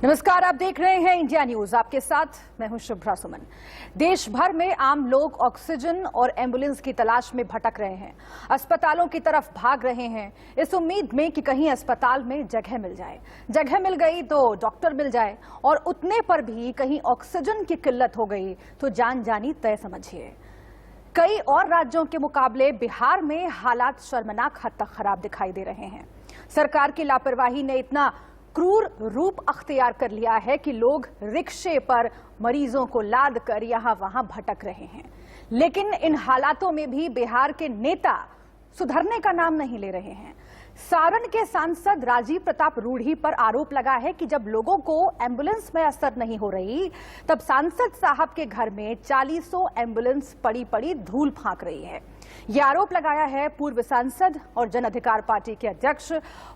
नमस्कार, आप देख रहे हैं इंडिया न्यूज। आपके साथ मैं हूं शुभ्रा सुमन। देश भर में आम लोग ऑक्सीजन और एम्बुलेंस की तलाश में भटक रहे हैं, अस्पतालों की तरफ भाग रहे हैं, इस उम्मीद में कि कहीं अस्पताल में जगह मिल जाए। जगह मिल गई तो डॉक्टर मिल जाए, और उतने पर भी कहीं ऑक्सीजन की किल्लत हो गई तो जान जानी तय समझिए। कई और राज्यों के मुकाबले बिहार में हालात शर्मनाक हद तक खराब दिखाई दे रहे हैं। सरकार की लापरवाही ने इतना क्रूर रूप अख्तियार कर लिया है कि लोग रिक्शे पर मरीजों को लाद कर यहां वहां भटक रहे हैं। लेकिन इन हालातों में भी बिहार के नेता सुधरने का नाम नहीं ले रहे हैं। सारण के सांसद राजीव प्रताप रूढ़ी पर आरोप लगा है कि जब लोगों को एम्बुलेंस में असर नहीं हो रही, तब सांसद साहब के घर में 40 एम्बुलेंस पड़ी पड़ी धूल फांक रही है। यह आरोप लगाया है पूर्व सांसद और जन अधिकार पार्टी के अध्यक्ष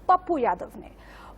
पप्पू यादव ने।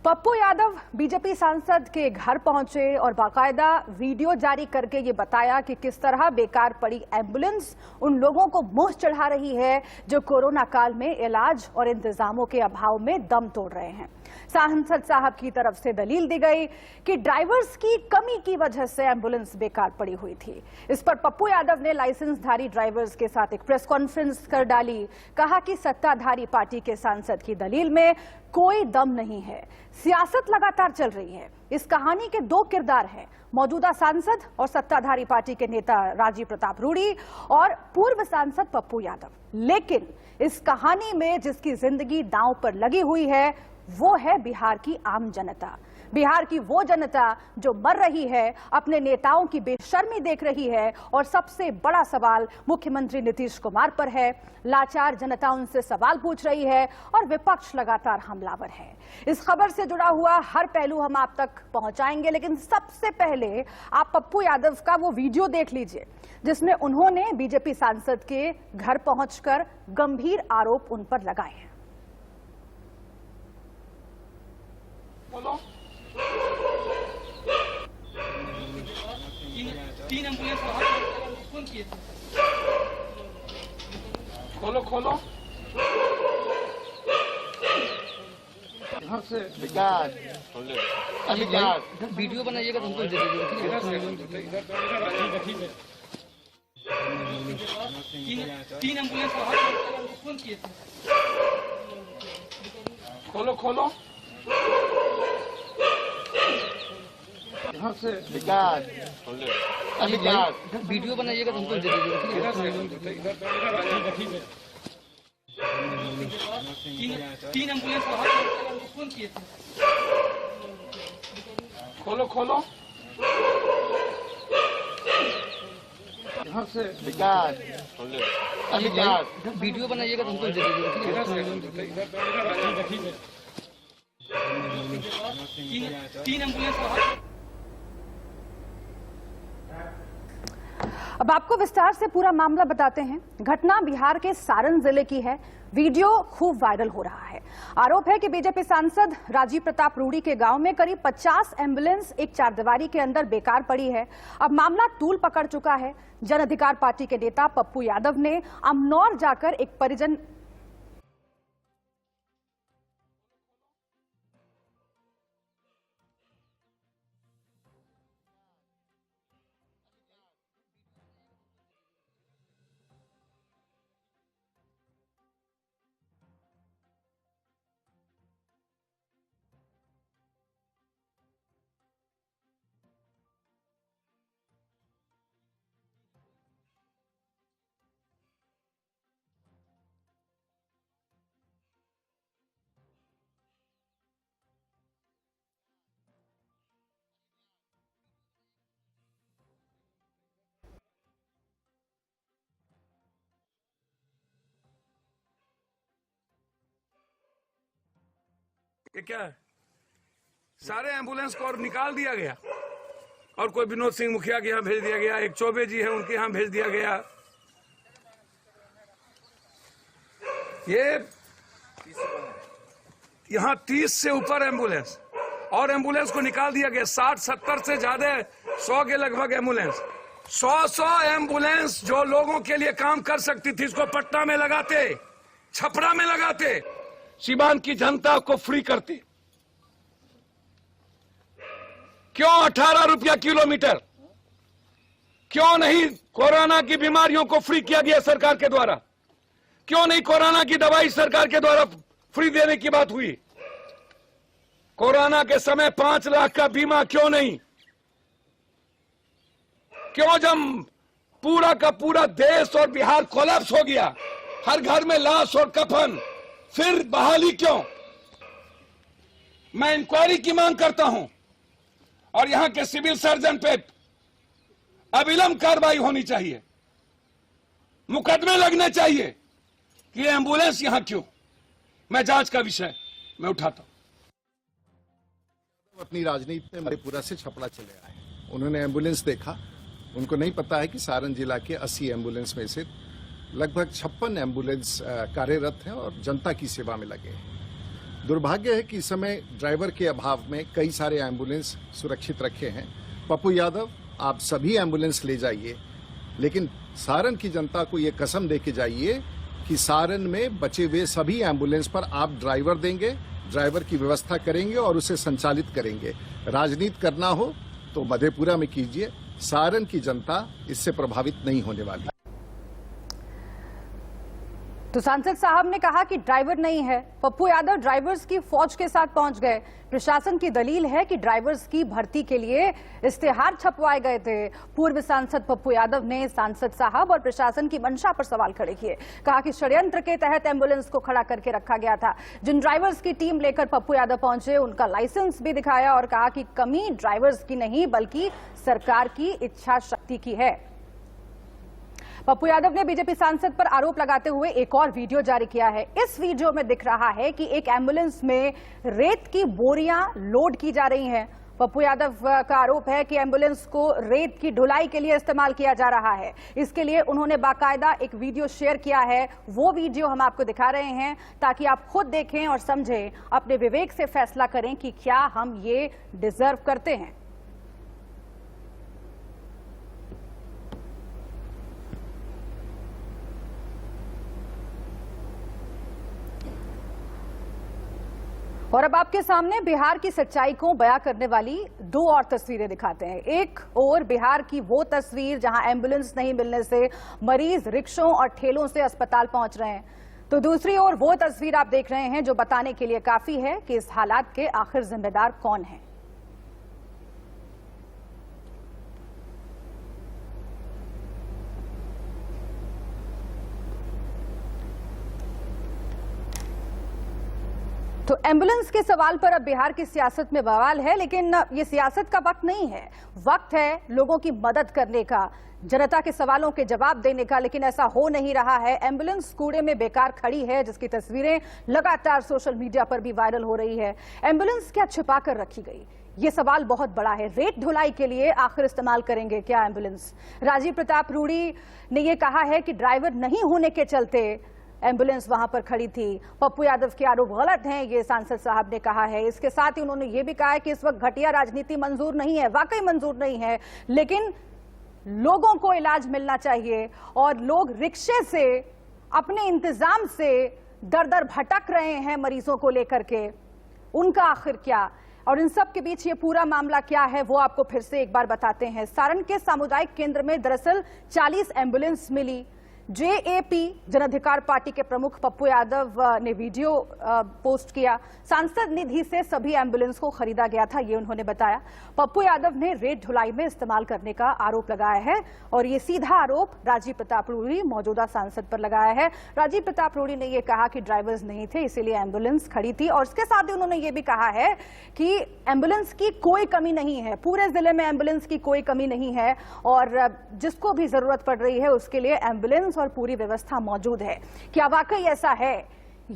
पप्पू यादव बीजेपी सांसद के घर पहुंचे और बाकायदा वीडियो जारी करके ये बताया कि किस तरह बेकार पड़ी एम्बुलेंस उन लोगों को मुंह चढ़ा रही है जो कोरोना काल में इलाज और इंतजामों के अभाव में दम तोड़ रहे हैं। सांसद साहब की तरफ से दलील दी गई कि ड्राइवर्स की कमी की वजह से एम्बुलेंस बेकार पड़ी हुई थी। इस पर पप्पू यादव ने लाइसेंसधारी ड्राइवर्स के साथ एक प्रेस कॉन्फ्रेंस कर डाली। कहा कि सत्ताधारी पार्टी के सांसद की दलील में कोई दम नहीं है, सियासत लगातार चल रही है। इस कहानी के दो किरदार हैं, मौजूदा सांसद और सत्ताधारी पार्टी के नेता राजीव प्रताप रूढ़ी और पूर्व सांसद पप्पू यादव। लेकिन इस कहानी में जिसकी जिंदगी दांव पर लगी हुई है वो है बिहार की आम जनता। बिहार की वो जनता जो मर रही है, अपने नेताओं की बेशर्मी देख रही है, और सबसे बड़ा सवाल मुख्यमंत्री नीतीश कुमार पर है। लाचार जनता उनसे सवाल पूछ रही है और विपक्ष लगातार हमलावर है। इस खबर से जुड़ा हुआ हर पहलू हम आप तक पहुंचाएंगे, लेकिन सबसे पहले आप पप्पू यादव का वो वीडियो देख लीजिए जिसमें उन्होंने बीजेपी सांसद के घर पहुंचकर गंभीर आरोप उन पर लगाए हैं। तीन एम्बुलेंस फोन किए थे। खोलो यहाँ से विकास वीडियो बनाइएगा, तुमको दे दीजिएगा। तीन एम्बुलेंस फोन किए थे। खोलो यहाँ से विकास वीडियो बनाइएगा, तुमको दे दीजिएगा। तीन एम्बुलेंस फोन किए थे। खोलो यहाँ से विकास वीडियो बनाइएगा, तुमको दे दीजिएगा। तीन एम्बुलेंस। अब आपको विस्तार से पूरा मामला बताते हैं। घटना बिहार के सारण जिले की है। वीडियो खूब वायरल हो रहा है। आरोप है कि बीजेपी सांसद राजीव प्रताप रूढ़ी के गांव में करीब 50 एम्बुलेंस एक चारदीवारी के अंदर बेकार पड़ी है। अब मामला तूल पकड़ चुका है। जन अधिकार पार्टी के नेता पप्पू यादव ने अमनौर जाकर एक परिजन ये क्या है? सारे एम्बुलेंस को और निकाल दिया गया, और कोई विनोद सिंह मुखिया के यहाँ भेज दिया गया, एक चौबे जी है उनके यहाँ भेज दिया गया। ये यहाँ 30 से ऊपर एम्बुलेंस और एम्बुलेंस को निकाल दिया गया। 60-70 से ज्यादा 100 के लगभग एम्बुलेंस, 100 एम्बुलेंस जो लोगों के लिए काम कर सकती थी, इसको पटना में लगाते, छपरा में लगाते, सीवान की जनता को फ्री करते। क्यों 18 रुपया किलोमीटर? क्यों नहीं कोरोना की बीमारियों को फ्री किया गया सरकार के द्वारा? क्यों नहीं कोरोना की दवाई सरकार के द्वारा फ्री देने की बात हुई? कोरोना के समय 5 लाख का बीमा क्यों नहीं? क्यों जब पूरा का पूरा देश और बिहार कोलैप्स हो गया, हर घर में लाश और कफन, फिर बहाली क्यों? मैं इंक्वायरी की मांग करता हूं और यहां के सिविल सर्जन पे अविलंब कार्रवाई होनी चाहिए, मुकदमे लगने चाहिए कि एम्बुलेंस यहां क्यों। मैं जांच का विषय मैं उठाता हूं। अपनी राजनीति में मधेपुरा से छपड़ा चले आए। उन्होंने एम्बुलेंस देखा, उनको नहीं पता है कि सारण जिला के 80 एम्बुलेंस में से लगभग 56 एम्बुलेंस कार्यरत हैं और जनता की सेवा में लगे हैं। दुर्भाग्य है कि इस समय ड्राइवर के अभाव में कई सारे एम्बुलेंस सुरक्षित रखे हैं। पप्पू यादव, आप सभी एम्बुलेंस ले जाइए, लेकिन सारण की जनता को ये कसम दे के जाइए कि सारण में बचे हुए सभी एम्बुलेंस पर आप ड्राइवर देंगे, ड्राइवर की व्यवस्था करेंगे और उसे संचालित करेंगे। राजनीति करना हो तो मधेपुरा में कीजिए, सारण की जनता इससे प्रभावित नहीं होने वाली। तो सांसद साहब ने कहा कि ड्राइवर नहीं है। पप्पू यादव ड्राइवर्स की फौज के साथ पहुंच गए। प्रशासन की दलील है कि ड्राइवर्स की भर्ती के लिए इश्तेहार छपवाए गए थे। पूर्व सांसद पप्पू यादव ने सांसद साहब और प्रशासन की मंशा पर सवाल खड़े किए। कहा कि षड्यंत्र के तहत एम्बुलेंस को खड़ा करके रखा गया था। जिन ड्राइवर्स की टीम लेकर पप्पू यादव पहुंचे उनका लाइसेंस भी दिखाया और कहा कि कमी ड्राइवर्स की नहीं बल्कि सरकार की इच्छा शक्ति की है। पप्पू यादव ने बीजेपी सांसद पर आरोप लगाते हुए एक और वीडियो जारी किया है। इस वीडियो में दिख रहा है कि एक एम्बुलेंस में रेत की बोरियां लोड की जा रही हैं। पप्पू यादव का आरोप है कि एम्बुलेंस को रेत की ढुलाई के लिए इस्तेमाल किया जा रहा है। इसके लिए उन्होंने बाकायदा एक वीडियो शेयर किया है। वो वीडियो हम आपको दिखा रहे हैं ताकि आप खुद देखें और समझें, अपने विवेक से फैसला करें कि क्या हम ये डिजर्व करते हैं। और अब आपके सामने बिहार की सच्चाई को बयां करने वाली 2 और तस्वीरें दिखाते हैं। एक और बिहार की वो तस्वीर जहां एम्बुलेंस नहीं मिलने से मरीज रिक्शों और ठेलों से अस्पताल पहुंच रहे हैं, तो दूसरी ओर वो तस्वीर आप देख रहे हैं जो बताने के लिए काफी है कि इस हालात के आखिर जिम्मेदार कौन है। तो एम्बुलेंस के सवाल पर अब बिहार की सियासत में बवाल है, लेकिन ये सियासत का वक्त नहीं है। वक्त है लोगों की मदद करने का, जनता के सवालों के जवाब देने का, लेकिन ऐसा हो नहीं रहा है। एम्बुलेंस कूड़े में बेकार खड़ी है जिसकी तस्वीरें लगातार सोशल मीडिया पर भी वायरल हो रही है। एम्बुलेंस क्या छिपा कर रखी गई, ये सवाल बहुत बड़ा है। रेत ढुलाई के लिए आखिर इस्तेमाल करेंगे क्या एम्बुलेंस? राजीव प्रताप रूडी ने यह कहा है कि ड्राइवर नहीं होने के चलते एम्बुलेंस वहां पर खड़ी थी। पप्पू यादव के आरोप गलत हैं, ये सांसद साहब ने कहा है। इसके साथ ही उन्होंने ये भी कहा है कि इस वक्त घटिया राजनीति मंजूर नहीं है। वाकई मंजूर नहीं है, लेकिन लोगों को इलाज मिलना चाहिए और लोग रिक्शे से अपने इंतजाम से दर दर भटक रहे हैं मरीजों को लेकर के। उनका आखिर क्या, और इन सब के बीच ये पूरा मामला क्या है वो आपको फिर से एक बार बताते हैं। सारण के सामुदायिक केंद्र में दरअसल 40 एम्बुलेंस मिली। जेएपी जन अधिकार पार्टी के प्रमुख पप्पू यादव ने वीडियो पोस्ट किया। सांसद निधि से सभी एम्बुलेंस को खरीदा गया था, ये उन्होंने बताया। पप्पू यादव ने रेत ढुलाई में इस्तेमाल करने का आरोप लगाया है और ये सीधा आरोप राजीव प्रताप रूडी मौजूदा सांसद पर लगाया है। राजीव प्रताप रूडी ने यह कहा कि ड्राइवर्स नहीं थे इसीलिए एम्बुलेंस खड़ी थी, और इसके साथ ही उन्होंने ये भी कहा है कि एम्बुलेंस की कोई कमी नहीं है, पूरे जिले में एम्बुलेंस की कोई कमी नहीं है और जिसको भी जरूरत पड़ रही है उसके लिए एम्बुलेंस और पूरी व्यवस्था मौजूद है। क्या वाकई ऐसा है?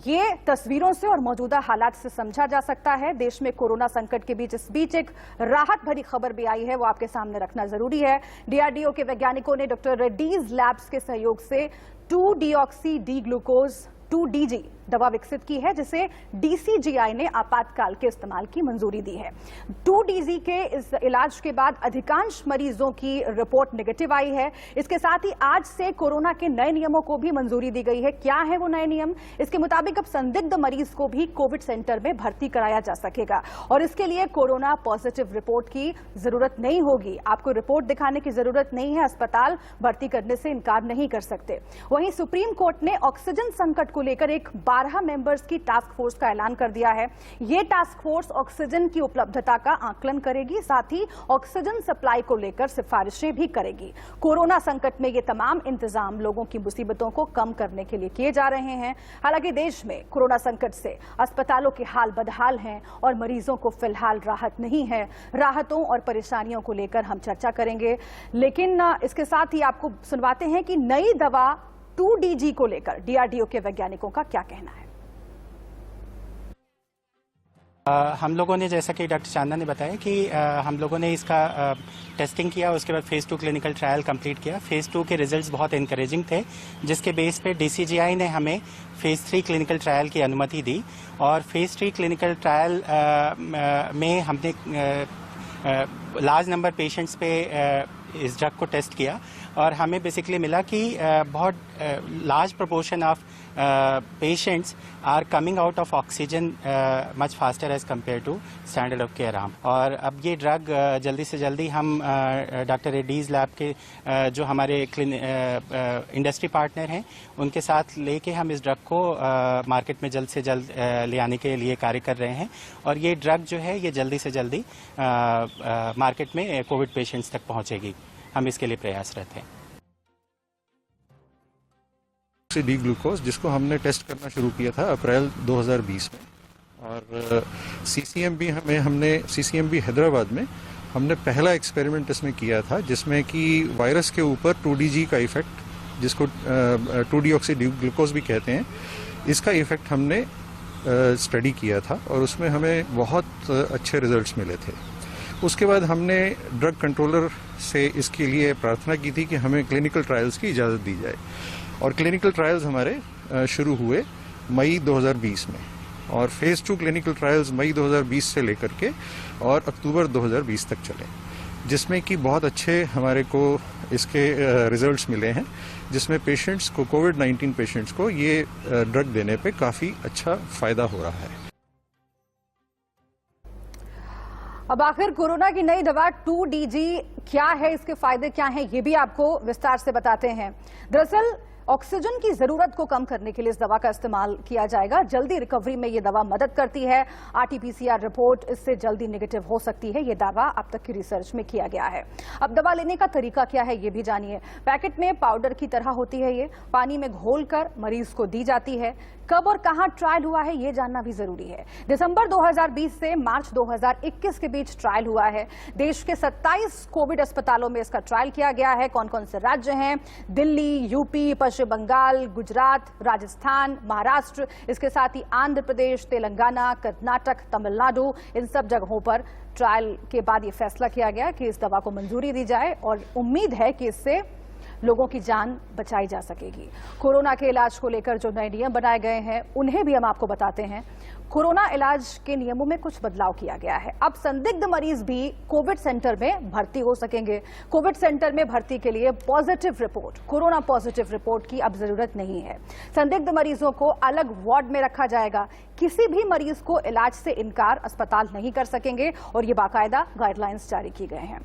ये तस्वीरों से और मौजूदा हालात से समझा जा सकता है। देश में कोरोना संकट के बीच इस बीच एक राहत भरी खबर भी आई है, वो आपके सामने रखना जरूरी है। डीआरडीओ के वैज्ञानिकों ने डॉक्टर रेड्डीज लैब्स के सहयोग से 2-डीऑक्सी डी ग्लूकोज 2DG दवा विकसित की है जिसे डीसीजीआई ने आपातकाल के इस्तेमाल की मंजूरी दी है। 2DG के इस इलाज के बाद अधिकांश मरीजों की रिपोर्ट नेगेटिव आई है। इसके साथ ही आज से कोरोना के नए नियमों को भी मंजूरी दी गई है। क्या है वो नए नियम? इसके मुताबिक अब संदिग्ध मरीज को भी कोविड सेंटर में भर्ती कराया जा सकेगा और इसके लिए कोरोना पॉजिटिव रिपोर्ट की जरूरत नहीं होगी। आपको रिपोर्ट दिखाने की जरूरत नहीं है, अस्पताल भर्ती करने से इनकार नहीं कर सकते। वहीं सुप्रीम कोर्ट ने ऑक्सीजन संकट को लेकर एक 12 मेंबर्स की टास्क फोर्स का ऐलान कर दिया है। ये टास्क फोर्स ऑक्सीजन की उपलब्धता का आकलन करेगी, साथ ही ऑक्सीजन सप्लाई को लेकर सिफारिशें भी करेगी। कोरोना संकट में ये तमाम इंतजाम लोगों की मुसीबतों को कम करने के लिए किए जा रहे हैं। हालांकि देश में कोरोना संकट से अस्पतालों के हाल बदहाल हैं और मरीजों को फिलहाल राहत नहीं है। राहतों और परेशानियों को लेकर हम चर्चा करेंगे, लेकिन इसके साथ ही आपको सुनवाते हैं कि नई दवा 2DG को लेकर DRDO के वैज्ञानिकों का क्या कहना है। हम लोगों ने, जैसा कि डॉक्टर चांदा ने बताया कि हम लोगों ने इसका टेस्टिंग किया, उसके बाद फेज़ 2 क्लिनिकल ट्रायल कंप्लीट किया। फेज़ 2 के रिजल्ट्स बहुत इनकरेजिंग थे, जिसके बेस पे डीसीजीआई ने हमें फेज़ 3 क्लिनिकल ट्रायल की अनुमति दी और फेज़ 3 क्लिनिकल ट्रायल में हमने लार्ज नंबर पेशेंट्स पे इस ड्रग को टेस्ट किया और हमें बेसिकली मिला कि बहुत large proportion of patients are coming out of oxygen much faster as compared to standard of care arm. और अब ये ड्रग जल्दी से जल्दी हम डॉक्टर रेड्डीज लैब के जो हमारे इंडस्ट्री पार्टनर हैं उनके साथ लेके हम इस ड्रग को मार्केट में जल्द से जल्द ले आने के लिए कार्य कर रहे हैं और ये ड्रग जो है ये जल्दी से जल्दी मार्केट में कोविड पेशेंट्स तक पहुंचेगी। हम इसके लिए प्रयासरत हैं। डी ग्लूकोज जिसको हमने टेस्ट करना शुरू किया था अप्रैल 2020 में और सीसीएमबी हैदराबाद में हमने पहला एक्सपेरिमेंट इसमें किया था जिसमें कि वायरस के ऊपर 2DG का इफेक्ट, जिसको 2-डीऑक्सी डी ग्लूकोज भी कहते हैं, इसका इफेक्ट हमने स्टडी किया था और उसमें हमें बहुत अच्छे रिजल्ट्स मिले थे। उसके बाद हमने ड्रग कंट्रोलर से इसके लिए प्रार्थना की थी कि हमें क्लिनिकल ट्रायल्स की इजाज़त दी जाए और क्लिनिकल ट्रायल्स हमारे शुरू हुए मई 2020 में और फेज़ 2 क्लिनिकल ट्रायल्स मई 2020 से लेकर के और अक्टूबर 2020 तक चले, जिसमें कि बहुत अच्छे हमारे को इसके रिजल्ट्स मिले हैं, जिसमें पेशेंट्स को, कोविड-19 पेशेंट्स को ये ड्रग देने पे काफ़ी अच्छा फ़ायदा हो रहा है। अब आखिर कोरोना की नई दवा 2DG क्या है, इसके फायदे क्या हैं, ये भी आपको विस्तार से बताते हैं। दरअसल ऑक्सीजन की जरूरत को कम करने के लिए इस दवा का इस्तेमाल किया जाएगा। जल्दी रिकवरी में ये दवा मदद करती है। RT-PCR रिपोर्ट इससे जल्दी नेगेटिव हो सकती है। ये दावा अब तक की रिसर्च में किया गया है। अब दवा लेने का तरीका क्या है ये भी जानिए। पैकेट में पाउडर की तरह होती है, ये पानी में घोलकर मरीज को दी जाती है। कब और कहां ट्रायल हुआ है ये जानना भी जरूरी है। दिसंबर 2020 से मार्च 2021 के बीच ट्रायल हुआ है। देश के 27 कोविड अस्पतालों में इसका ट्रायल किया गया है। कौन कौन से राज्य हैं? दिल्ली, यूपी, पश्चिम बंगाल, गुजरात, राजस्थान, महाराष्ट्र, इसके साथ ही आंध्र प्रदेश, तेलंगाना, कर्नाटक, तमिलनाडु, इन सब जगहों पर ट्रायल के बाद ये फैसला किया गया कि इस दवा को मंजूरी दी जाए और उम्मीद है कि इससे लोगों की जान बचाई जा सकेगी। कोरोना के इलाज को लेकर जो नए नियम बनाए गए हैं उन्हें भी हम आपको बताते हैं। कोरोना इलाज के नियमों में कुछ बदलाव किया गया है। अब संदिग्ध मरीज भी कोविड सेंटर में भर्ती हो सकेंगे। कोविड सेंटर में भर्ती के लिए positive report, corona positive report की अब जरूरत नहीं है। संदिग्ध मरीजों को अलग वार्ड में रखा जाएगा। किसी भी मरीज को इलाज से इनकार अस्पताल नहीं कर सकेंगे और ये बाकायदा गाइडलाइंस जारी की गए हैं।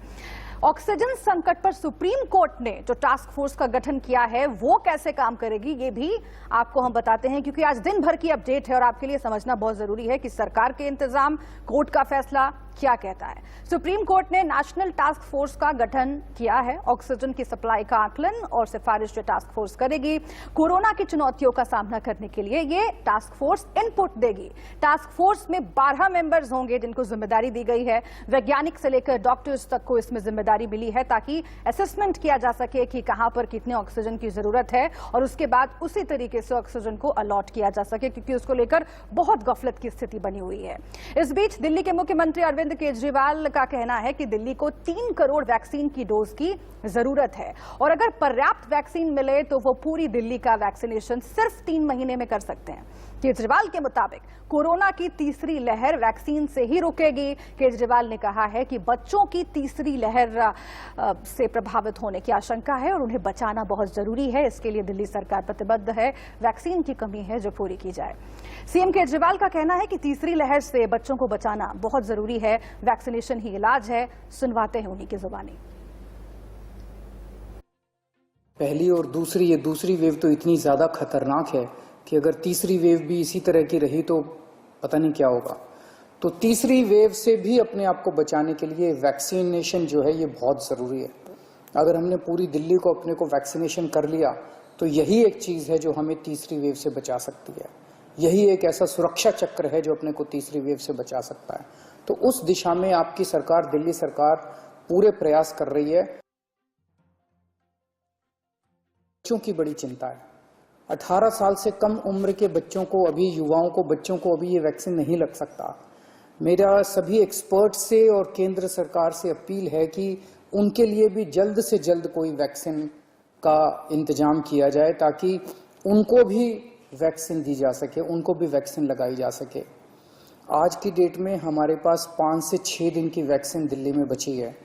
ऑक्सीजन संकट पर सुप्रीम कोर्ट ने जो टास्क फोर्स का गठन किया है वो कैसे काम करेगी ये भी आपको हम बताते हैं, क्योंकि आज दिन भर की अपडेट है और आपके लिए समझना बहुत जरूरी है कि सरकार के इंतजाम, कोर्ट का फैसला क्या कहता है। सुप्रीम कोर्ट ने नेशनल टास्क फोर्स का गठन किया है। ऑक्सीजन की सप्लाई का आकलन और सिफारिश जो टास्क फोर्स करेगी। कोरोना की चुनौतियों का सामना करने के लिए ये टास्क फोर्स इनपुट देगी। टास्क फोर्स में 12 मेंबर्स होंगे जिनको जिम्मेदारी दी गई है। वैज्ञानिक से लेकर डॉक्टर्स तक को इसमें जिम्मेदारी मिली है ताकि असेसमेंट किया जा सके कि कहां पर कितने ऑक्सीजन की जरूरत है और उसके बाद उसी तरीके से ऑक्सीजन को अलॉट किया जा सके, क्योंकि उसको लेकर बहुत गफलत की स्थिति बनी हुई है। इस बीच दिल्ली के मुख्यमंत्री अरविंद केजरीवाल का कहना है कि दिल्ली को 3 करोड़ वैक्सीन की डोज की जरूरत है और अगर पर्याप्त वैक्सीन मिले तो वो पूरी दिल्ली का वैक्सीनेशन सिर्फ 3 महीने में कर सकते हैं। केजरीवाल के मुताबिक कोरोना की तीसरी लहर वैक्सीन से ही रुकेगी। केजरीवाल ने कहा है कि बच्चों की तीसरी लहर से प्रभावित होने की आशंका है और उन्हें बचाना बहुत जरूरी है। इसके लिए दिल्ली सरकार प्रतिबद्ध है। वैक्सीन की कमी है जो पूरी की जाए। सीएम केजरीवाल का कहना है कि तीसरी लहर से बच्चों को बचाना बहुत जरूरी है। वैक्सीनेशन ही इलाज है। सुनवाते हैं उन्हीं की जुबानी। पहली और दूसरी, ये दूसरी वेव तो इतनी ज्यादा खतरनाक है कि अगर तीसरी वेव भी इसी तरह की रही तो पता नहीं क्या होगा। तो तीसरी वेव से भी अपने आप को बचाने के लिए वैक्सीनेशन जो है ये बहुत ज़रूरी है। अगर हमने पूरी दिल्ली को अपने को वैक्सीनेशन कर लिया तो यही एक चीज़ है जो हमें तीसरी वेव से बचा सकती है। यही एक ऐसा सुरक्षा चक्र है जो अपने को तीसरी वेव से बचा सकता है। तो उस दिशा में आपकी सरकार, दिल्ली सरकार पूरे प्रयास कर रही है। बच्चों की बड़ी चिंता है। 18 साल से कम उम्र के बच्चों को, अभी युवाओं को, बच्चों को अभी ये वैक्सीन नहीं लग सकता। मेरा सभी एक्सपर्ट से और केंद्र सरकार से अपील है कि उनके लिए भी जल्द से जल्द कोई वैक्सीन का इंतजाम किया जाए ताकि उनको भी वैक्सीन दी जा सके, उनको भी वैक्सीन लगाई जा सके। आज की डेट में हमारे पास 5 से 6 दिन की वैक्सीन दिल्ली में बची है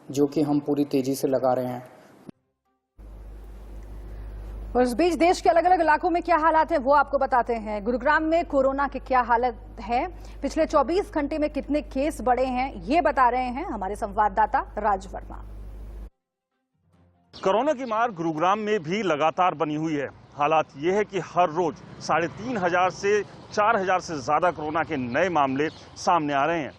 जो कि हम पूरी तेजी से लगा रहे हैं। और इस बीच देश के अलग अलग इलाकों में क्या हालात हैं वो आपको बताते हैं। गुरुग्राम में कोरोना की क्या हालत है, पिछले 24 घंटे में कितने केस बढ़े हैं, ये बता रहे हैं हमारे संवाददाता राज वर्मा। कोरोना की मार गुरुग्राम में भी लगातार बनी हुई है। हालात ये है कि हर रोज 3,500 से 4,000 से ज्यादा कोरोना के नए मामले सामने आ रहे हैं।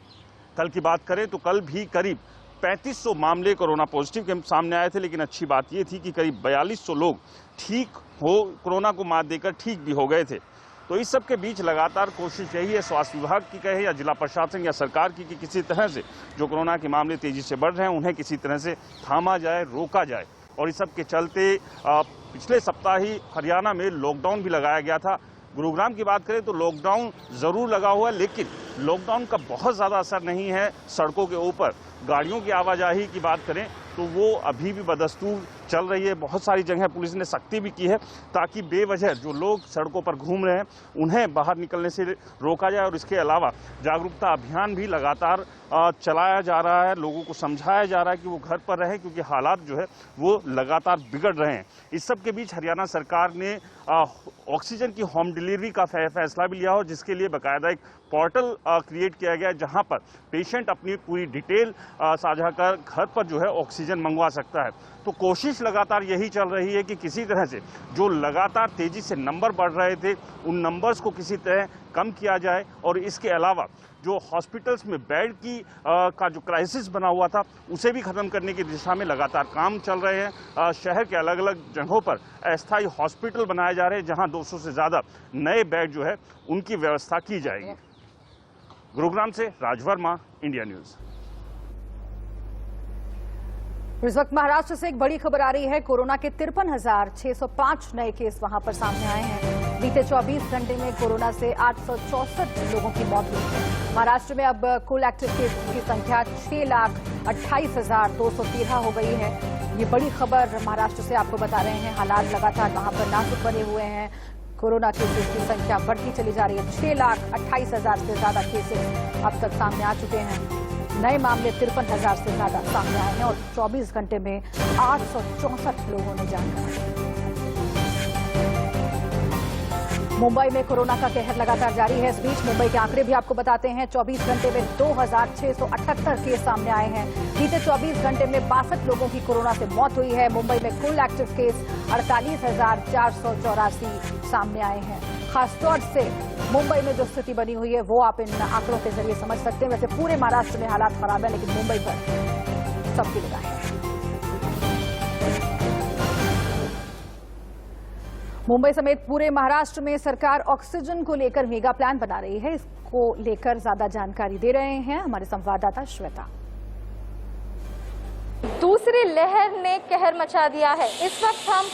कल की बात करें तो कल भी करीब 3500 मामले कोरोना पॉजिटिव के सामने आए थे, लेकिन अच्छी बात ये थी कि करीब 4200 लोग ठीक हो कोरोना को मात देकर ठीक भी हो गए थे। तो इस सब के बीच लगातार कोशिश यही है, स्वास्थ्य विभाग की कहे या जिला प्रशासन या सरकार की, कि किसी तरह से जो कोरोना के मामले तेजी से बढ़ रहे हैं उन्हें किसी तरह से थामा जाए, रोका जाए। और इस सब के चलते पिछले सप्ताह ही हरियाणा में लॉकडाउन भी लगाया गया था। गुरुग्राम की बात करें तो लॉकडाउन जरूर लगा हुआ है, लेकिन लॉकडाउन का बहुत ज़्यादा असर नहीं है सड़कों के ऊपर। गाड़ियों की आवाजाही की बात करें तो वो अभी भी बदस्तूर चल रही है। बहुत सारी जगह पुलिस ने सख्ती भी की है ताकि बेवजह जो लोग सड़कों पर घूम रहे हैं उन्हें बाहर निकलने से रोका जाए। और इसके अलावा जागरूकता अभियान भी लगातार चलाया जा रहा है, लोगों को समझाया जा रहा है कि वो घर पर रहें क्योंकि हालात जो है वो लगातार बिगड़ रहे हैं। इस सब के बीच हरियाणा सरकार ने ऑक्सीजन की होम डिलीवरी का फैसला भी लिया हो, जिसके लिए बाकायदा एक पोर्टल क्रिएट किया गया है जहां पर पेशेंट अपनी पूरी डिटेल साझा कर घर पर जो है ऑक्सीजन मंगवा सकता है। तो कोशिश लगातार यही चल रही है कि किसी तरह से जो लगातार तेजी से नंबर बढ़ रहे थे उन नंबर्स को किसी तरह कम किया जाए। और इसके अलावा जो हॉस्पिटल्स में बेड की का जो क्राइसिस बना हुआ था उसे भी खत्म करने की दिशा में लगातार काम चल रहे हैं। शहर के अलग अलग जगहों पर अस्थायी हॉस्पिटल बनाए जा रहे हैं जहां 200 से ज़्यादा नए बेड जो है उनकी व्यवस्था की जाएगी। गुरुग्राम से राज वर्मा, इंडिया न्यूज। इस वक्त महाराष्ट्र से एक बड़ी खबर आ रही है। कोरोना के 53,605 नए केस वहां पर सामने आए हैं। बीते 24 घंटे में कोरोना से 864 लोगों की मौत हुई है। महाराष्ट्र में अब कुल एक्टिव केस की संख्या 6,28,213 हो गई है। ये बड़ी खबर महाराष्ट्र से आपको बता रहे हैं। हालात लगातार वहां पर नाजुक बने हुए हैं। कोरोना केसेस की संख्या बढ़ती चली जा रही है। 6,28,000 से ज्यादा केसेस अब तक सामने आ चुके हैं। नए मामले 53,000 से ज्यादा सामने आए हैं और 24 घंटे में 864 लोगों ने जान गंवाई। मुंबई में कोरोना का कहर लगातार जारी है। इस बीच मुंबई के आंकड़े भी आपको बताते हैं। 24 घंटे में 2,678 केस सामने आए हैं। बीते 24 घंटे में 62 लोगों की कोरोना से मौत हुई है। मुंबई में कुल एक्टिव केस 48,484 सामने आए हैं। खासतौर से मुंबई में जो स्थिति बनी हुई है वो आप इन आंकड़ों के जरिए समझ सकते हैं। वैसे पूरे महाराष्ट्र में हालात खराब है, लेकिन मुंबई पर सबकी निगाहें हैं। मुंबई समेत पूरे महाराष्ट्र में सरकार ऑक्सीजन को लेकर मेगा प्लान बना रही है। इसको लेकर ज्यादा जानकारी दे रहे हैं हमारे संवाददाता श्वेता। दूसरी लहर ने कहर मचा दिया है। इस वक्त हम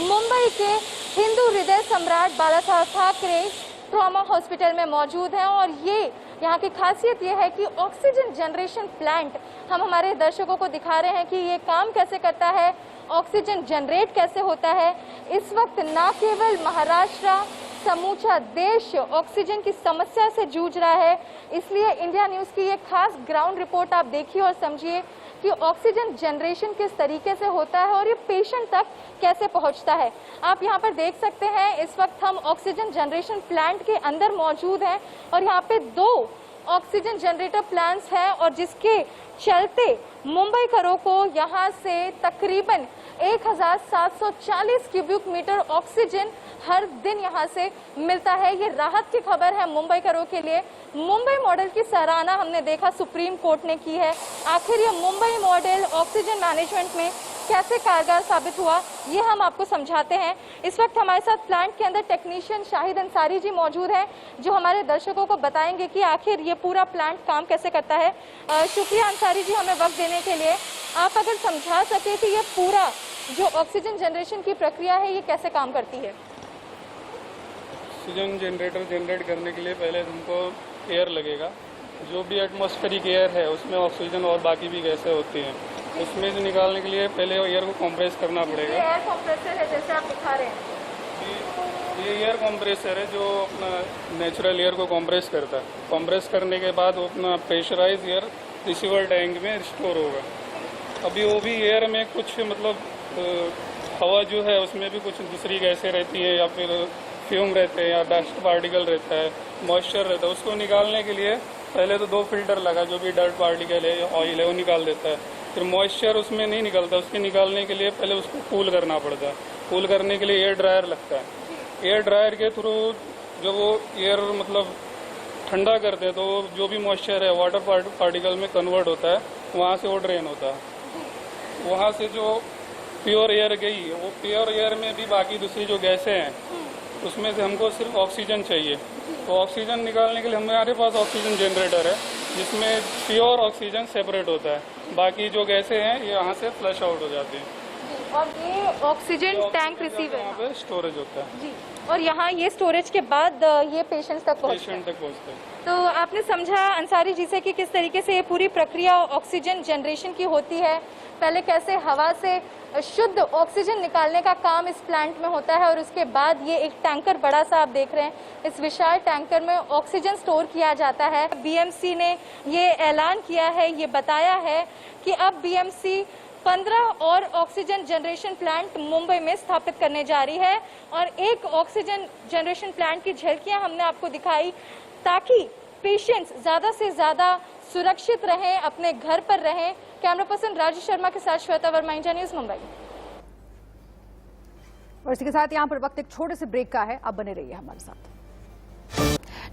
मुंबई के हिंदू हृदय सम्राट बाला साहब ठाकरे ट्रॉमा हॉस्पिटल में मौजूद हैं और ये यहाँ की खासियत ये है कि ऑक्सीजन जनरेशन प्लांट हम हमारे दर्शकों को दिखा रहे हैं कि ये काम कैसे करता है, ऑक्सीजन जनरेट कैसे होता है। इस वक्त न केवल महाराष्ट्र, समूचा देश ऑक्सीजन की समस्या से जूझ रहा है। इसलिए इंडिया न्यूज की ये खास ग्राउंड रिपोर्ट आप देखिए और समझिए कि ऑक्सीजन जनरेशन किस तरीके से होता है और ये पेशेंट तक कैसे पहुंचता है। आप यहाँ पर देख सकते हैं, इस वक्त हम ऑक्सीजन जनरेशन प्लांट के अंदर मौजूद हैं और यहाँ पे 2 ऑक्सीजन जनरेटर प्लांट्स हैं और जिसके चलते मुंबई करो को यहाँ से तकरीबन 1740 क्यूबिक मीटर ऑक्सीजन हर दिन यहाँ से मिलता है। ये राहत की खबर है मुंबई करो के लिए। मुंबई मॉडल की सराहना हमने देखा सुप्रीम कोर्ट ने की है। आखिर ये मुंबई मॉडल ऑक्सीजन मैनेजमेंट में कैसे कारगर साबित हुआ, ये हम आपको समझाते हैं। इस वक्त हमारे साथ प्लांट के अंदर टेक्नीशियन शाहिद अंसारी जी मौजूद हैं, जो हमारे दर्शकों को बताएंगे कि आखिर ये पूरा प्लांट काम कैसे करता है। शुक्रिया अंसारी जी हमें वक्त देने के लिए। आप अगर समझा सके कि ये पूरा जो ऑक्सीजन जनरेशन की प्रक्रिया है ये कैसे काम करती है। ऑक्सीजन जनरेटर जनरेट करने के लिए पहले तुमको एयर लगेगा, जो भी एटमॉस्फेरिक एयर है उसमें ऑक्सीजन और बाकी भी गैसें होती हैं, उसमें से निकालने के लिए पहले एयर को कंप्रेस करना पड़ेगा। ये एयर कंप्रेसर है जैसे आप दिखा रहे हैं। ये एयर कंप्रेसर है जो अपना नेचुरल एयर को कंप्रेस करता है। कंप्रेस करने के बाद वो अपना प्रेशराइज एयर रिसीवर टैंक में स्टोर होगा। अभी वो भी एयर में कुछ मतलब हवा जो है उसमें भी कुछ दूसरी गैसें रहती हैं या फिर फ्यूम रहते हैं या डस्ट पार्टिकल रहता है, मॉइस्चर रहता है। उसको निकालने के लिए पहले तो 2 फिल्टर लगा, जो भी डस्ट पार्टिकल है या ऑयल है वो निकाल देता है। फिर मॉइस्चर उसमें नहीं निकलता, उसके निकालने के लिए पहले उसको कूल करना पड़ता है। कूल करने के लिए एयर ड्रायर लगता है। एयर ड्रायर के थ्रू जब वो एयर मतलब ठंडा करते हैं तो जो भी मॉइस्चर है वाटर पार्टिकल में कन्वर्ट होता है, वहाँ से वो ड्रेन होता है। वहाँ से जो प्योर एयर गई, वो प्योर एयर में भी बाकी दूसरी जो गैसें हैं उसमें से हमको सिर्फ ऑक्सीजन चाहिए। तो ऑक्सीजन निकालने के लिए हमारे पास ऑक्सीजन जनरेटर है जिसमें प्योर ऑक्सीजन सेपरेट होता है, बाकी जो गैसें हैं ये यहाँ से फ्लश आउट हो जाती हैं। और ये ऑक्सीजन टैंक रिसीवर यहाँ पे स्टोरेज होता है जी, और यहाँ ये स्टोरेज के बाद ये पेशेंट्स तक पहुँचते हैं। तो आपने समझा अंसारी जी से कि किस तरीके से ये पूरी प्रक्रिया ऑक्सीजन जनरेशन की होती है। पहले कैसे हवा से शुद्ध ऑक्सीजन निकालने का काम इस प्लांट में होता है और उसके बाद ये एक टैंकर बड़ा सा आप देख रहे हैं, इस विशाल टैंकर में ऑक्सीजन स्टोर किया जाता है। बीएमसी ने ये ऐलान किया है, ये बताया है कि अब बीएमसी 15 और ऑक्सीजन जनरेशन प्लांट मुंबई में स्थापित करने जा रही है और एक ऑक्सीजन जनरेशन प्लांट की झलकियां हमने आपको दिखाई ताकि पेशेंट्स ज्यादा से ज्यादा सुरक्षित रहें, अपने घर पर रहें। कैमरा पर्सन राजू शर्मा के साथ श्वेता वर्मा, इंडिया न्यूज मुंबई। और इसी के साथ यहाँ पर वक्त एक छोटे से ब्रेक का है, आप बने रहिए हमारे साथ।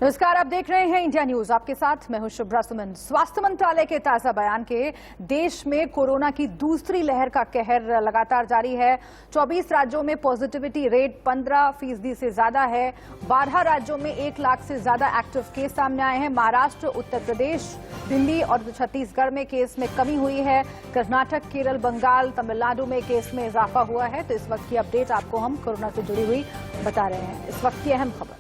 नमस्कार, आप देख रहे हैं इंडिया न्यूज, आपके साथ मैं हूं शुभ्रा सुमन। स्वास्थ्य मंत्रालय के ताजा बयान के देश में कोरोना की दूसरी लहर का कहर लगातार जारी है। 24 राज्यों में पॉजिटिविटी रेट 15% से ज्यादा है। 12 राज्यों में 1 लाख से ज्यादा एक्टिव केस सामने आए हैं। महाराष्ट्र, उत्तर प्रदेश, दिल्ली और छत्तीसगढ़ में केस में कमी हुई है। कर्नाटक, केरल, बंगाल, तमिलनाडु में केस में इजाफा हुआ है। तो इस वक्त की अपडेट आपको हम कोरोना से जुड़ी हुई बता रहे हैं। इस वक्त की अहम खबर।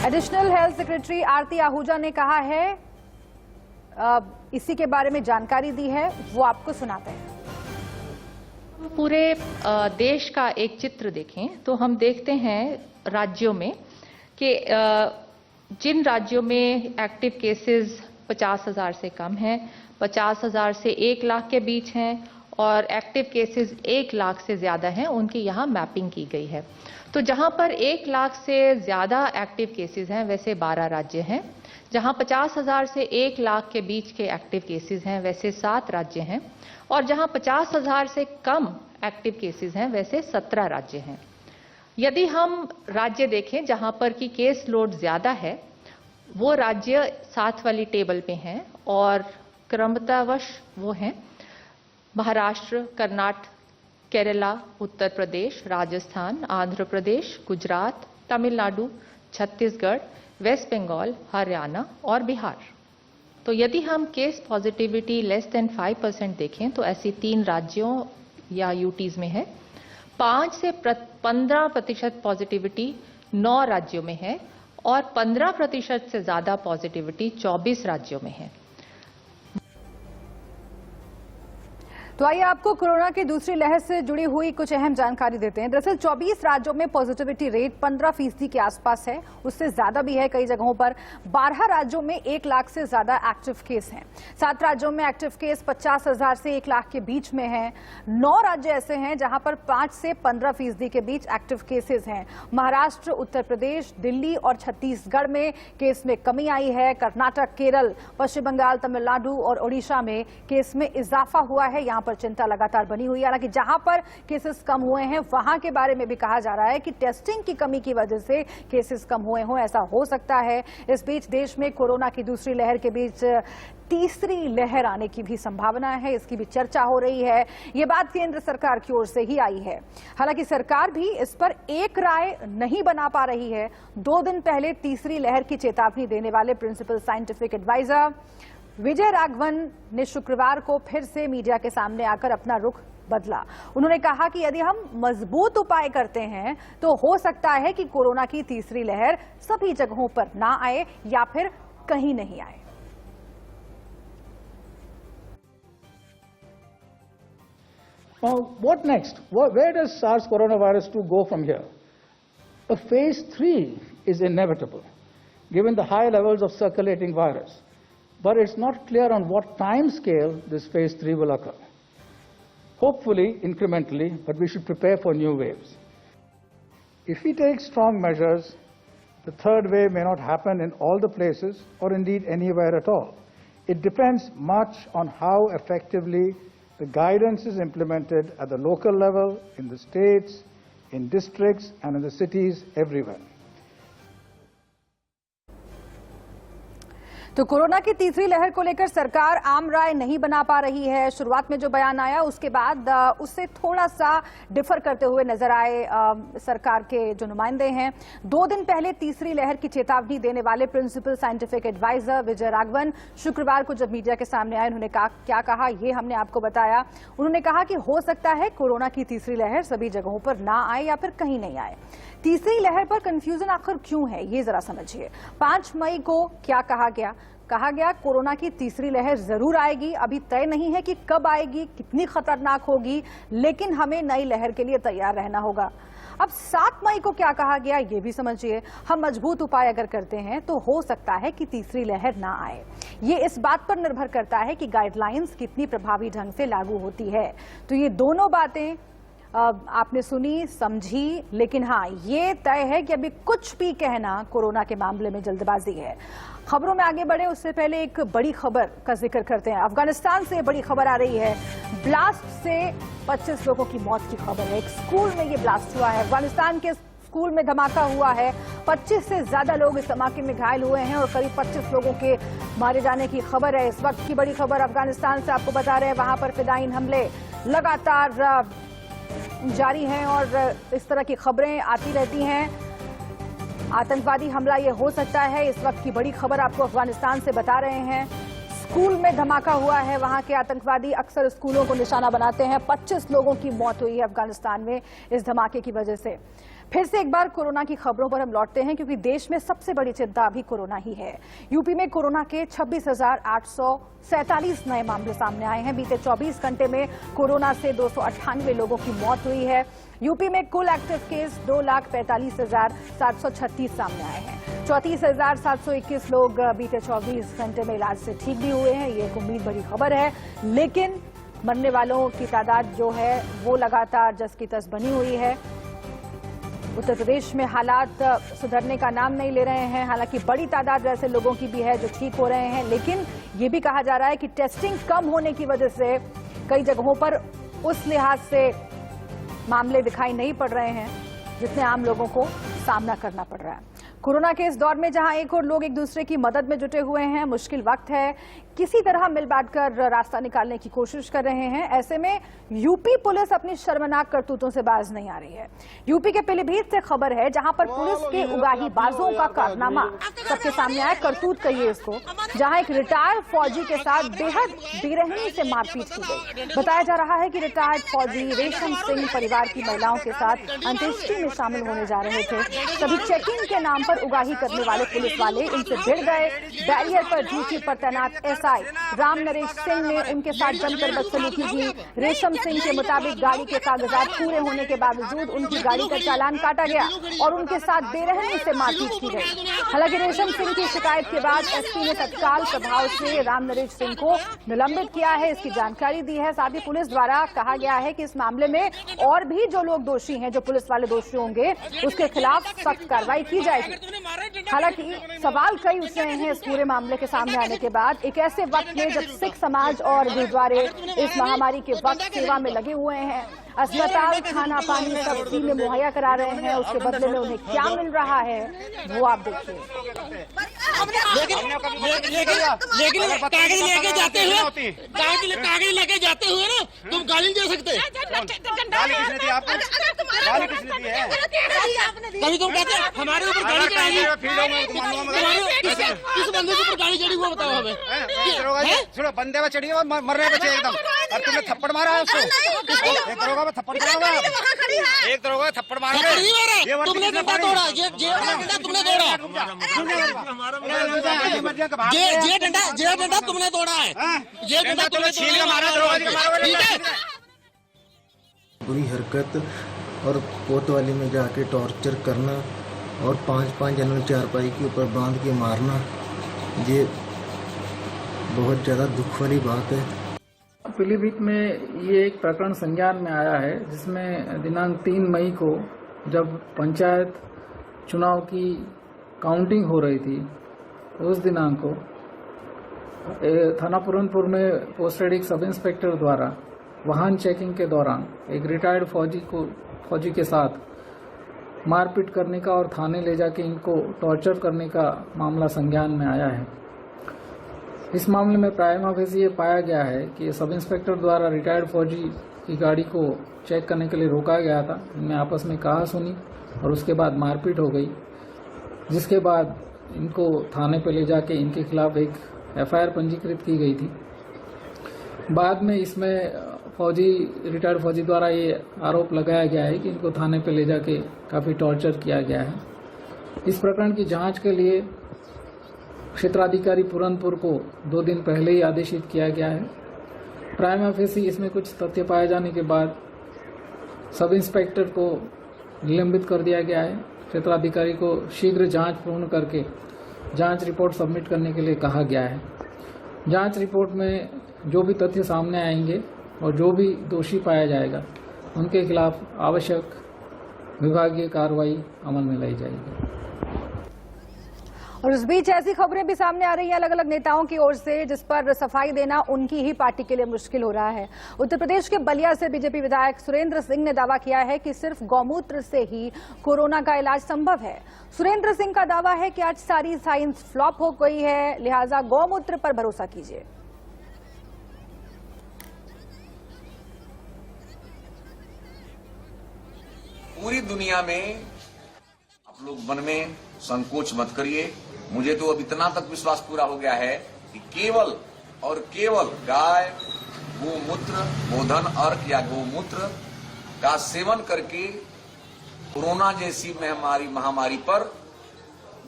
एडिशनल हेल्थ सेक्रेटरी आरती आहूजा ने कहा है, इसी के बारे में जानकारी दी है, वो आपको सुनाते हैं। पूरे देश का एक चित्र देखें तो हम देखते हैं राज्यों में कि जिन राज्यों में एक्टिव केसेस 50,000 से कम हैं, 50,000 से 1 लाख के बीच हैं और एक्टिव केसेस 1 लाख से ज्यादा हैं, उनकी यहाँ मैपिंग की गई है। तो जहां पर 1 लाख से ज्यादा एक्टिव केसेस हैं वैसे 12 राज्य हैं। जहां 50,000 से 1 लाख के बीच के एक्टिव केसेस हैं वैसे 7 राज्य हैं और जहां 50,000 से कम एक्टिव केसेस हैं वैसे 17 राज्य हैं। यदि हम राज्य देखें जहां पर की केस लोड ज्यादा है, वो राज्य 7 वाली टेबल पे हैं और क्रमतावश वो हैं महाराष्ट्र, कर्नाटक, केरला, उत्तर प्रदेश, राजस्थान, आंध्र प्रदेश, गुजरात, तमिलनाडु, छत्तीसगढ़, वेस्ट बंगाल, हरियाणा और बिहार। तो यदि हम केस पॉजिटिविटी लेस देन 5% देखें तो ऐसी 3 राज्यों या यूटीज में है। 5 से 15% पॉजिटिविटी 9 राज्यों में है और 15% से ज्यादा पॉजिटिविटी 24 राज्यों में है। तो आइए आपको कोरोना की दूसरी लहर से जुड़ी हुई कुछ अहम जानकारी देते हैं। दरअसल 24 राज्यों में पॉजिटिविटी रेट 15% के आसपास है, उससे ज्यादा भी है कई जगहों पर। 12 राज्यों में 1 लाख से ज्यादा एक्टिव केस हैं। 7 राज्यों में एक्टिव केस 50,000 से 1 लाख के बीच में हैं। 9 राज्य ऐसे हैं जहां पर 5 से 15% के बीच एक्टिव केसेस हैं। महाराष्ट्र, उत्तर प्रदेश, दिल्ली और छत्तीसगढ़ में केस में कमी आई है। कर्नाटक, केरल, पश्चिम बंगाल, तमिलनाडु और ओडिशा में केस में इजाफा हुआ है। यहां पर चिंता लगातार बनी हुई है। हालांकि जहां पर केसेस कम हुए हैं वहां के बारे में भी कहा जा रहा है कि टेस्टिंग की कमी की वजह से केसेस कम हुए हों, ऐसा हो सकता है। इस बीच देश में कोरोना की दूसरी लहर के बीच तीसरी लहर आने की भी संभावना है, इसकी भी चर्चा हो रही है। ये बात केंद्र सरकार की ओर से ही आई है। हालांकि सरकार भी इस पर एक राय नहीं बना पा रही है। 2 दिन पहले तीसरी लहर की चेतावनी देने वाले principal scientific adviser Vijay Raghavan ने शुक्रवार को फिर से मीडिया के सामने आकर अपना रुख बदला। उन्होंने कहा कि यदि हम मजबूत उपाय करते हैं तो हो सकता है कि कोरोना की तीसरी लहर सभी जगहों पर ना आए या फिर कहीं नहीं आए। Now, what next? Where does SARS coronavirus 2 go from here? A phase 3 is inevitable, given the high levels of circulating virus. But it's not clear on what time scale this phase 3 will occur. Hopefully, incrementally, but we should prepare for new waves. If we take strong measures, the third wave may not happen in all the places or indeed anywhere at all. It depends much on how effectively the guidance is implemented at the local level, in the states, in districts, and in the cities everywhere. तो corona की तीसरी लहर को लेकर सरकार आम राय नहीं बना पा रही है। शुरुआत में जो बयान आया उसके बाद उससे थोड़ा सा डिफर करते हुए नजर आए सरकार के जो नुमाइंदे हैं। 2 दिन पहले तीसरी लहर की चेतावनी देने वाले principal scientific adviser Vijay Raghavan शुक्रवार को जब मीडिया के सामने आए, उन्होंने क्या कहा ये हमने आपको बताया। उन्होंने कहा कि हो सकता है कोरोना की तीसरी लहर सभी जगहों पर ना आए या फिर कहीं नहीं आए। तीसरी लहर पर कंफ्यूजन आखिर क्यों है, ये जरा समझिए। 5 मई को क्या कहा गया कोरोना की तीसरी लहर जरूर आएगी। अभी तय नहीं है कि कब आएगी, कितनी खतरनाक होगी, लेकिन हमें नई लहर के लिए तैयार रहना होगा। अब 7 मई को क्या कहा गया ये भी समझिए। हम मजबूत उपाय अगर करते हैं तो हो सकता है कि तीसरी लहर ना आए। ये इस बात पर निर्भर करता है कि गाइडलाइंस कितनी प्रभावी ढंग से लागू होती है। तो ये दोनों बातें आपने सुनी, समझी, लेकिन हाँ ये तय है कि अभी कुछ भी कहना कोरोना के मामले में जल्दबाजी है। खबरों में आगे बढ़े उससे पहले एक बड़ी खबर का जिक्र करते हैं। अफगानिस्तान से बड़ी खबर आ रही है। ब्लास्ट से 25 लोगों की मौत की खबर है। एक स्कूल में ये ब्लास्ट हुआ है। अफगानिस्तान के स्कूल में धमाका हुआ है। 25 से ज्यादा लोग इस धमाके में घायल हुए हैं और करीब 25 लोगों के मारे जाने की खबर है। इस वक्त की बड़ी खबर अफगानिस्तान से आपको बता रहे हैं। वहां पर फिदायीन हमले लगातार जारी हैं और इस तरह की खबरें आती रहती हैं। आतंकवादी हमला ये हो सकता है। इस वक्त की बड़ी खबर आपको अफगानिस्तान से बता रहे हैं। स्कूल में धमाका हुआ है। वहां के आतंकवादी अक्सर स्कूलों को निशाना बनाते हैं। 25 लोगों की मौत हुई है अफगानिस्तान में इस धमाके की वजह से। फिर से एक बार कोरोना की खबरों पर हम लौटते हैं क्योंकि देश में सबसे बड़ी चिंता अभी कोरोना ही है। यूपी में कोरोना के 26,847 नए मामले सामने आए हैं। बीते 24 घंटे में कोरोना से 298 लोगों की मौत हुई है। यूपी में कुल एक्टिव केस 2,45,736 सामने आए हैं। 34,721 लोग बीते 24 घंटे में इलाज से ठीक भी हुए हैं। ये एक उम्मीद भरी खबर है, लेकिन मरने वालों की तादाद जो है वो लगातार जस की तस बनी हुई है। उत्तर प्रदेश में हालात सुधरने का नाम नहीं ले रहे हैं। हालांकि बड़ी तादाद ऐसे लोगों की भी है जो ठीक हो रहे हैं, लेकिन ये भी कहा जा रहा है कि टेस्टिंग कम होने की वजह से कई जगहों पर उस लिहाज से मामले दिखाई नहीं पड़ रहे हैं जितने आम लोगों को सामना करना पड़ रहा है। कोरोना के इस दौर में जहां एक और लोग एक दूसरे की मदद में जुटे हुए हैं, मुश्किल वक्त है, किसी तरह मिल बांटकर रास्ता निकालने की कोशिश कर रहे हैं। ऐसे में यूपी पुलिस अपनी शर्मनाक करतूतों से बाज नहीं आ रही है। यूपी के पीलीभीत से खबर है जहां पर पुलिस के उगाही बाजों का कारनामा सबके सामने आया। करतूत कहिए इसको, जहां एक रिटायर्ड फौजी के साथ बेहद बेरहमी से मारपीट की गई। बताया जा रहा है कि रिटायर्ड फौजी रेशम सिंह परिवार की महिलाओं के साथ अंत्येष्टि में शामिल होने जा रहे थे। तभी चेकिंग के नाम पर उगाही करने वाले पुलिस वाले इनसे भिड़ गए। बैरियर पर ड्यूटी पर तैनात एएसआई राम नरेश सिंह ने उनके साथ जमकर बदसलूकी की। रेशम सिंह के मुताबिक गाड़ी के कागजात पूरे होने के बावजूद उनकी गाड़ी का चालान काटा गया और उनके साथ बेरहमी से मारपीट की गई। हालांकि रेशम सिंह की शिकायत के बाद एसपी ने तत्काल प्रभाव से राम नरेश सिंह को निलंबित किया है, इसकी जानकारी दी है। साथ ही पुलिस द्वारा कहा गया है कि इस मामले में और भी जो लोग दोषी हैं, जो पुलिस वाले दोषी होंगे, उसके खिलाफ सख्त कार्रवाई की जाएगी। हालांकि सवाल कई उठ रहे हैं इस पूरे मामले के सामने आने के बाद, एक ऐसे वक्त में जब सिख समाज और गुरुद्वारे इस महामारी के वक्त सेवा में लगे हुए हैं, अस्पताल खाना पानी सब फ्री में मुहैया करा रहे हैं, उसके बदले में उन्हें क्या मिल रहा है वो आप देखिए। लेकिन कागज लेके जाते हुए कागज लेके जाते हुए ना तुम गाली नहीं दे सकते। गाली किसने दी आपको? गाली किसने दी है? कभी तुम कहते हमारे ऊपर गाली चढ़ाई, किस बंदे के ऊपर गाली चढ़ी हुआ बताओ हमें। सुनो, बंदे पे चढ़ी है, मरने बचे एकदम, और तुमने थप्पड़ मारा है उसको। एक दरोगा में थप्पड़ मारा, एक दरोगा थप्पड़ मारा, तुमने डंडा तोड़ा, ये डंडा तुमने तोड़ा, ये डंडा तुमने तोड़ा है, ये डंडा तुमने छीन के मारा, ठीक है। बुरी हरकत और कोतवाली में जाके टॉर्चर करना और 5-5 जनों चारपाई के ऊपर बांध के मारना, ये बहुत ज़्यादा दुख वाली बात है। पीलीभीत में ये एक प्रकरण संज्ञान में आया है, जिसमें दिनांक 3 मई को जब पंचायत चुनाव की काउंटिंग हो रही थी, उस दिनांक को थाना पूरनपुर में पोस्टेड एक सब इंस्पेक्टर द्वारा वाहन चेकिंग के दौरान एक रिटायर्ड फौजी के साथ मारपीट करने का और थाने ले जाके इनको टॉर्चर करने का मामला संज्ञान में आया है। इस मामले में प्राइमा फेसी ये पाया गया है कि सब इंस्पेक्टर द्वारा रिटायर्ड फौजी की गाड़ी को चेक करने के लिए रोका गया था। इनमें आपस में कहा सुनी और उसके बाद मारपीट हो गई, जिसके बाद इनको थाने पे ले जाके इनके खिलाफ एक एफआईआर पंजीकृत की गई थी। बाद में इसमें रिटायर्ड फौजी द्वारा ये आरोप लगाया गया है कि इनको थाने पे ले जाके काफ़ी टॉर्चर किया गया है। इस प्रकरण की जांच के लिए क्षेत्राधिकारी पूरनपुर को 2 दिन पहले ही आदेशित किया गया है। प्राइमा फेसी इसमें कुछ तथ्य पाए जाने के बाद सब इंस्पेक्टर को निलंबित कर दिया गया है। क्षेत्राधिकारी को शीघ्र जांच पूर्ण करके जांच रिपोर्ट सबमिट करने के लिए कहा गया है। जांच रिपोर्ट में जो भी तथ्य सामने आएंगे और जो भी दोषी पाया जाएगा, उनके खिलाफ आवश्यक विभागीय कार्रवाई अमल में लाई जाएगी। और इस बीच ऐसी खबरें भी सामने आ रही हैं अलग अलग नेताओं की ओर से, जिस पर सफाई देना उनकी ही पार्टी के लिए मुश्किल हो रहा है। उत्तर प्रदेश के बलिया से बीजेपी विधायक सुरेंद्र सिंह ने दावा किया है कि सिर्फ गौमूत्र से ही कोरोना का इलाज संभव है। सुरेंद्र सिंह का दावा है कि आज सारी साइंस फ्लॉप हो गई है, लिहाजा गौमूत्र पर भरोसा कीजिए। पूरी दुनिया में आप लोग मन में संकोच मत करिए। मुझे तो अब इतना तक विश्वास पूरा हो गया है कि केवल और केवल गाय, गोमूत्र, गोधन अर्क या गोमूत्र का सेवन करके कोरोना जैसी महामारी पर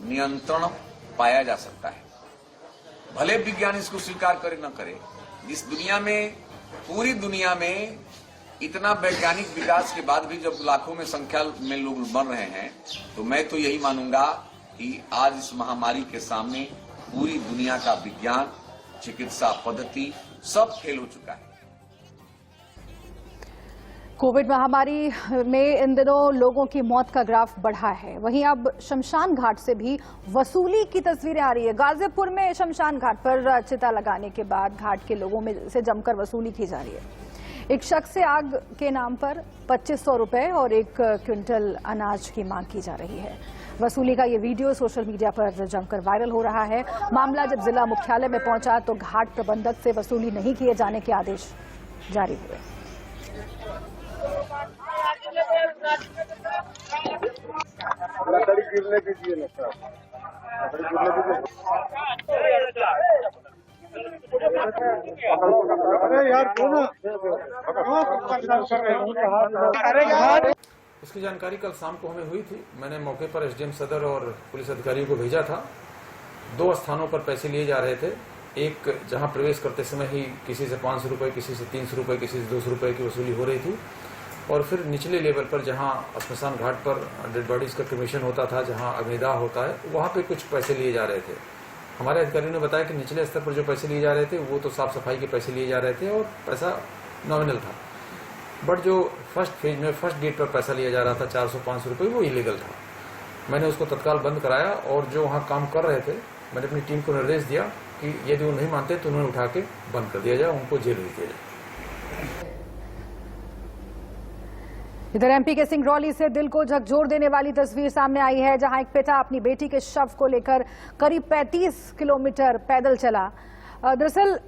नियंत्रण पाया जा सकता है। भले विज्ञान इसको स्वीकार करे न करे, इस दुनिया में, पूरी दुनिया में इतना वैज्ञानिक विकास के बाद भी जब लाखों में संख्या में लोग बन रहे हैं, तो मैं तो यही मानूंगा कि आज इस महामारी के सामने पूरी दुनिया का विज्ञान, चिकित्सा पद्धति सब फेल हो चुका है। कोविड महामारी में इन दिनों लोगों की मौत का ग्राफ बढ़ा है। वहीं अब शमशान घाट से भी वसूली की तस्वीरें आ रही है। गाजीपुर में शमशान घाट पर चिता लगाने के बाद घाट के लोगों में से जमकर वसूली की जा रही है। एक शख्स से आग के नाम पर 2500 रुपए और 1 क्विंटल अनाज की मांग की जा रही है। वसूली का ये वीडियो सोशल मीडिया पर जमकर वायरल हो रहा है। मामला जब जिला मुख्यालय में पहुंचा तो घाट प्रबंधक से वसूली नहीं किए जाने के आदेश जारी हुए। इसकी जानकारी कल शाम को हमें हुई थी। मैंने मौके पर एसडीएम सदर और पुलिस अधिकारियों को भेजा था। 2 स्थानों पर पैसे लिए जा रहे थे। एक जहां प्रवेश करते समय ही किसी से 500 रुपये, किसी से 300 रुपये, किसी से 200 रुपये की वसूली हो रही थी। और फिर निचले लेवल पर जहां स्मशान घाट पर डेड बॉडीज का क्रिमेशन होता था, जहां अग्निदाह होता है, वहां पे कुछ पैसे लिए जा रहे थे। हमारे अधिकारियों ने बताया कि निचले स्तर पर जो पैसे लिए जा रहे थे वो तो साफ सफाई के पैसे लिए जा रहे थे और पैसा नॉमिनल था। बट जो फर्स्ट फेज में फर्स्ट डेट पर पैसा लिया जा रहा था 400-500 रुपये, वो इलीगल था। मैंने उसको तत्काल बंद कराया और जो वहाँ काम कर रहे थे मैंने अपनी टीम को निर्देश दिया कि यदि वो नहीं मानते तो उन्हें उठा के बंद कर दिया जाए, उनको जेल भेज दिया जाए। इधर एमपी के सिंगरौली से दिल को झकझोर देने वाली तस्वीर सामने आई है, जहां एक पिता अपनी बेटी के शव को लेकर करीब 35 किलोमीटर पैदल चला। दरअसल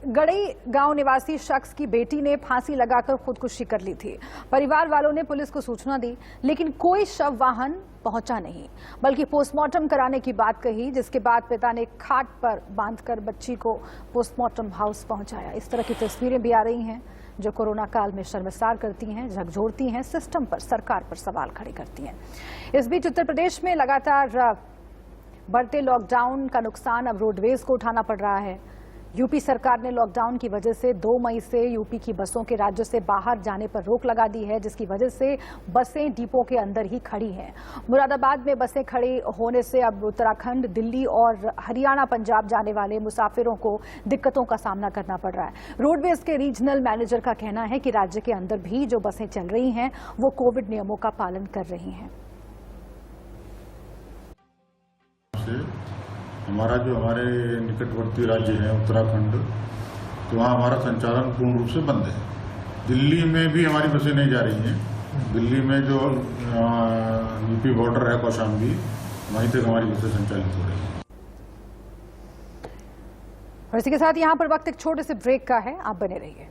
गड़ई गांव निवासी शख्स की बेटी ने फांसी लगाकर खुदकुशी कर ली थी। परिवार वालों ने पुलिस को सूचना दी, लेकिन कोई शव वाहन पहुंचा नहीं, बल्कि पोस्टमार्टम कराने की बात कही, जिसके बाद पिता ने खाट पर बांधकर बच्ची को पोस्टमार्टम हाउस पहुंचाया। इस तरह की तस्वीरें भी आ रही हैं जो कोरोना काल में शर्मसार करती हैं, झकझोरती हैं, सिस्टम पर, सरकार पर सवाल खड़े करती हैं। इस बीच उत्तर प्रदेश में लगातार बढ़ते लॉकडाउन का नुकसान अब रोडवेज को उठाना पड़ रहा है। यूपी सरकार ने लॉकडाउन की वजह से 2 मई से यूपी की बसों के राज्य से बाहर जाने पर रोक लगा दी है, जिसकी वजह से बसें डिपो के अंदर ही खड़ी हैं। मुरादाबाद में बसें खड़ी होने से अब उत्तराखंड, दिल्ली और हरियाणा, पंजाब जाने वाले मुसाफिरों को दिक्कतों का सामना करना पड़ रहा है। रोडवेज के रीजनल मैनेजर का कहना है कि राज्य के अंदर भी जो बसें चल रही हैं वो कोविड नियमों का पालन कर रही हैं। हमारा जो हमारे निकटवर्ती राज्य है उत्तराखंड, तो वहाँ हमारा संचालन पूर्ण रूप से बंद है। दिल्ली में भी हमारी बसें नहीं जा रही हैं। दिल्ली में जो यूपी बॉर्डर है कौशाम्बी, वहीं तक हमारी बसें संचालित हो रही हैं। और इसी के साथ यहाँ पर वक्त एक छोटे से ब्रेक का है, आप बने रहिए।